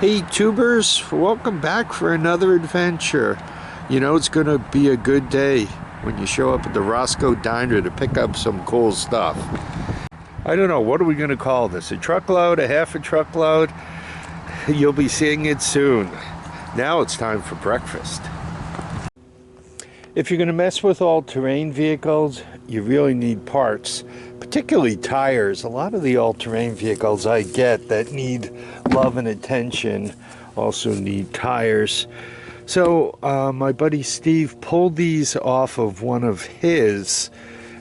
Hey tubers, welcome back for another adventure. You know it's gonna be a good day when you show up at the Roscoe Diner to pick up some cool stuff. I don't know, what are we gonna call this? A truckload, a half a truckload? You'll be seeing it soon. Now it's time for breakfast. If you're gonna mess with all-terrain vehicles, you really need parts, particularly tires. A lot of the all-terrain vehicles I get that need love and attention also need tires. So my buddy Steve pulled these off of one of his,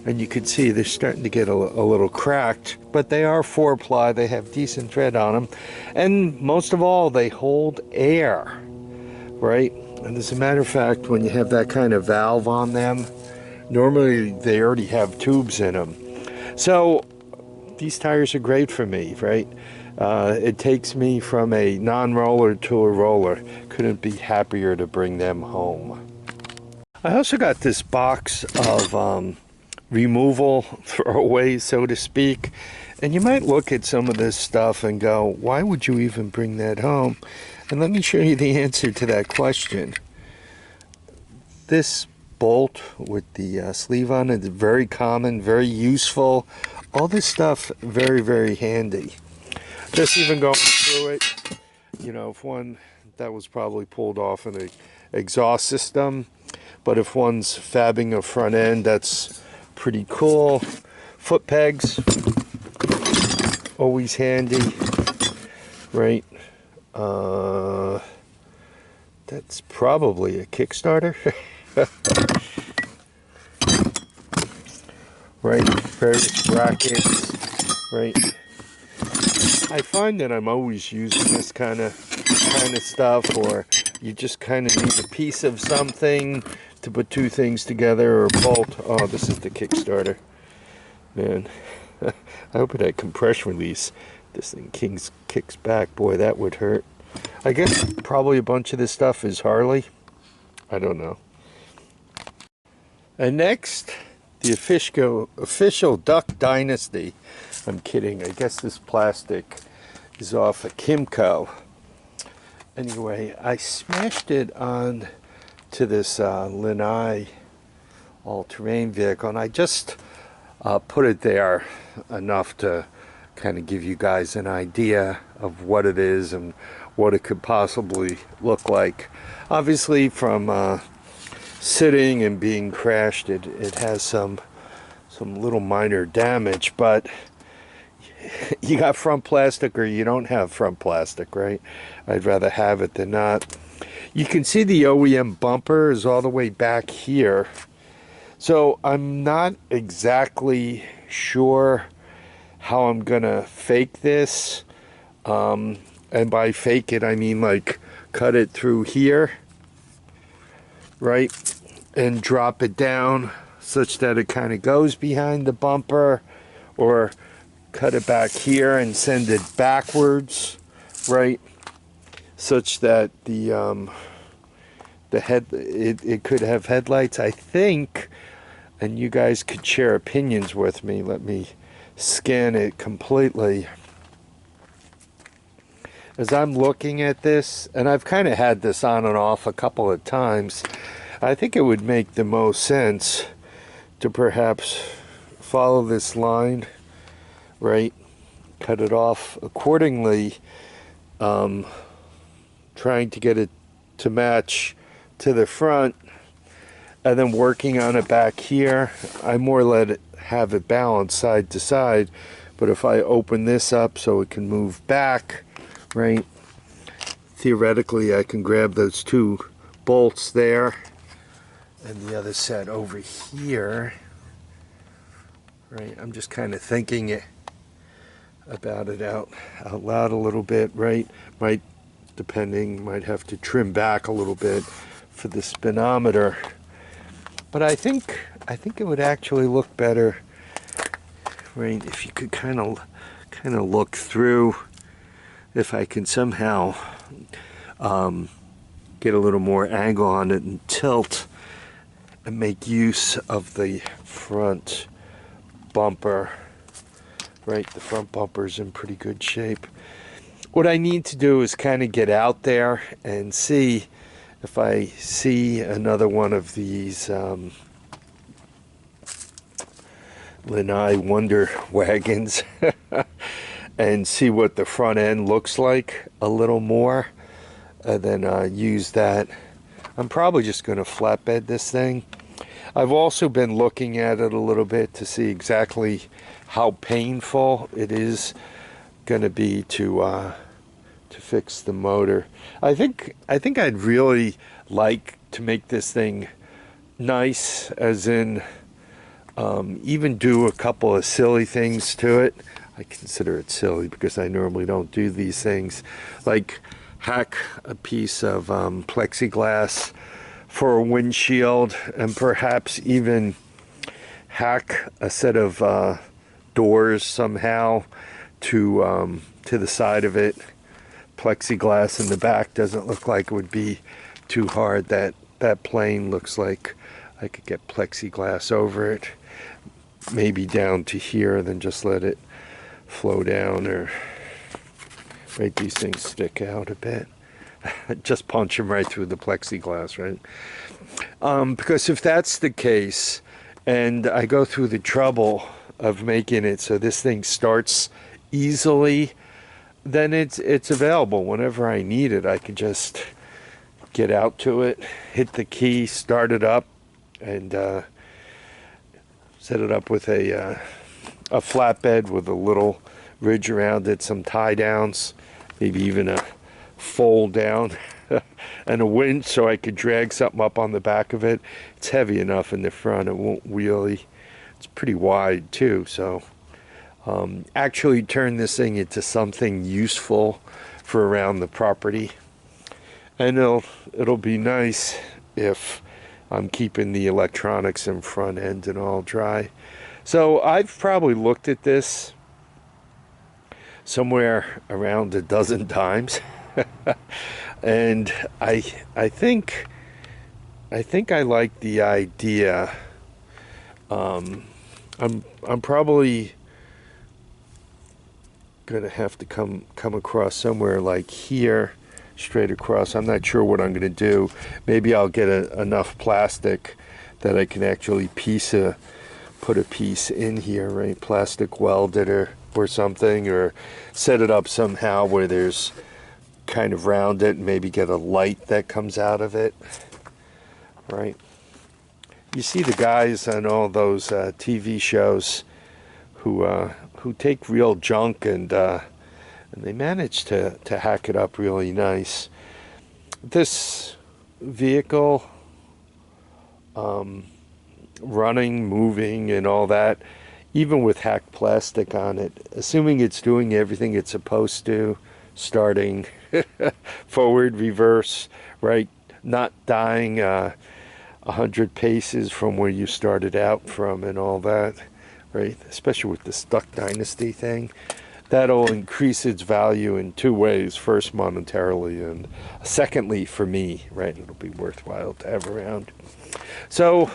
and you can see they're starting to get a little cracked, but they are 4-ply. They have decent tread on them, and most of all, they hold air, right? And as a matter of fact, when you have that kind of valve on them, normally they already have tubes in them. So these tires are great for me, right? It takes me from a non-roller to a roller. Couldn't be happier to bring them home. I also got this box of removal throwaways, so to speak. And you might look at some of this stuff and go, why would you even bring that home? And let me show you the answer to that question. This bolt with the sleeve on it is very common, very useful. All this stuff very, very handy. Just even going through it, you know, if one that was probably pulled off in the exhaust system, but if one's fabbing a front end, that's pretty cool. Foot pegs, always handy, right? That's probably a Kickstarter. Right, various brackets, right? I find that I'm always using this kind of stuff, or you just kind of need a piece of something to put two things together, or bolt. Oh, this is the Kickstarter, man. I hope it had compression release. This thing kicks back. Boy, that would hurt. I guess probably a bunch of this stuff is Harley. I don't know. And next, the official Duck Dynasty. I'm kidding. I guess this plastic is off a Kimco. Anyway, I smashed it on to this Linhai all-terrain vehicle, and I just put it there enough to kind of give you guys an idea of what it is and what it could possibly look like. Obviously, from sitting and being crashed, it has some little minor damage, but you got front plastic or you don't have front plastic, right? I'd rather have it than not. You can see the OEM bumper is all the way back here, so I'm not exactly sure how I'm gonna fake this, and by fake it I mean like cut it through here, right, and drop it down such that it kind of goes behind the bumper, or cut it back here and send it backwards, right, such that the it could have headlights, I think, and you guys could share opinions with me. Let me scan it completely. As I'm looking at this, and I've kind of had this on and off a couple of times, I think it would make the most sense to perhaps follow this line, right, cut it off accordingly, trying to get it to match to the front, and then working on it back here. I more let it have it balanced side to side, but if I open this up so it can move back, right, theoretically I can grab those two bolts there and the other set over here, right? I'm just kind of thinking about it out loud a little bit, right? Might have to trim back a little bit for the spinometer, but I think it would actually look better, right, if you could kind of look through. If I can somehow get a little more angle on it and tilt and make use of the front bumper, right? The front bumper's in pretty good shape. what I need to do is kind of get out there and see if I see another one of these Linhai Wonder wagons and see what the front end looks like a little more, and then use that. I'm probably just going to flatbed this thing. I've also been looking at it a little bit to see exactly how painful it is going to be to fix the motor. I think I'd really like to make this thing nice, as in even do a couple of silly things to it. I consider it silly because I normally don't do these things, like hack a piece of plexiglass for a windshield, and perhaps even hack a set of doors somehow to the side of it. Plexiglass in the back doesn't look like it would be too hard. That plane looks like I could get plexiglass over it, maybe down to here, then just let it flow down, or right, these things stick out a bit. Just punch them right through the plexiglass, right? Because if that's the case, and I go through the trouble of making it so this thing starts easily, then it's available whenever I need it. I can just get out to it, hit the key, start it up, and set it up with a flatbed with a little ridge around it, some tie downs, maybe even a fold down and a winch so I could drag something up on the back of it. It's heavy enough in the front, it won't wheelie. It's pretty wide too, so actually turn this thing into something useful for around the property. And it'll be nice if I'm keeping the electronics and front end and all dry. So I've probably looked at this somewhere around a dozen times. And I think I like the idea. I'm probably gonna have to come across somewhere like here, straight across. I'm not sure what I'm gonna do. Maybe I'll get enough plastic that I can actually put a piece in here, right? Plastic welded or something, or set it up somehow where there's kind of round it, and maybe get a light that comes out of it, right? You see the guys on all those TV shows who take real junk and they manage to hack it up really nice. This vehicle, running, moving, and all that, even with hacked plastic on it, assuming it's doing everything it's supposed to, starting forward, reverse, right, not dying 100 paces from where you started out from and all that, right, especially with this Duck Dynasty thing, that'll increase its value in two ways. First, monetarily, and secondly, for me, right, it'll be worthwhile to have around. So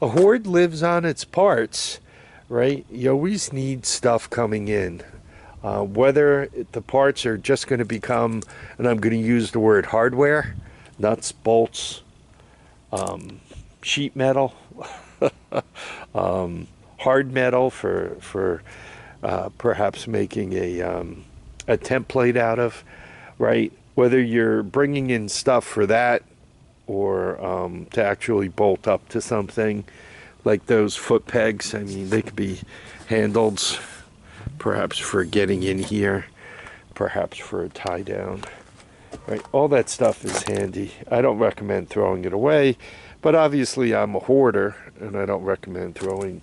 a Horde lives on its parts, right? You always need stuff coming in. Whether the parts are just going to become, and I'm going to use the word hardware, nuts, bolts, sheet metal, hard metal for perhaps making a template out of, right? Whether you're bringing in stuff for that, or to actually bolt up to something, like those foot pegs. I mean, they could be handles, perhaps for getting in here, perhaps for a tie down, right? All that stuff is handy. I don't recommend throwing it away, but obviously I'm a hoarder and I don't recommend throwing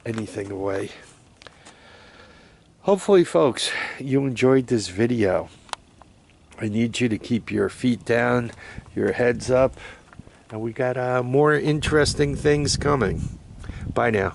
anything away. Hopefully, folks, you enjoyed this video. I need you to keep your feet down, your heads up, and we got more interesting things coming. Bye now.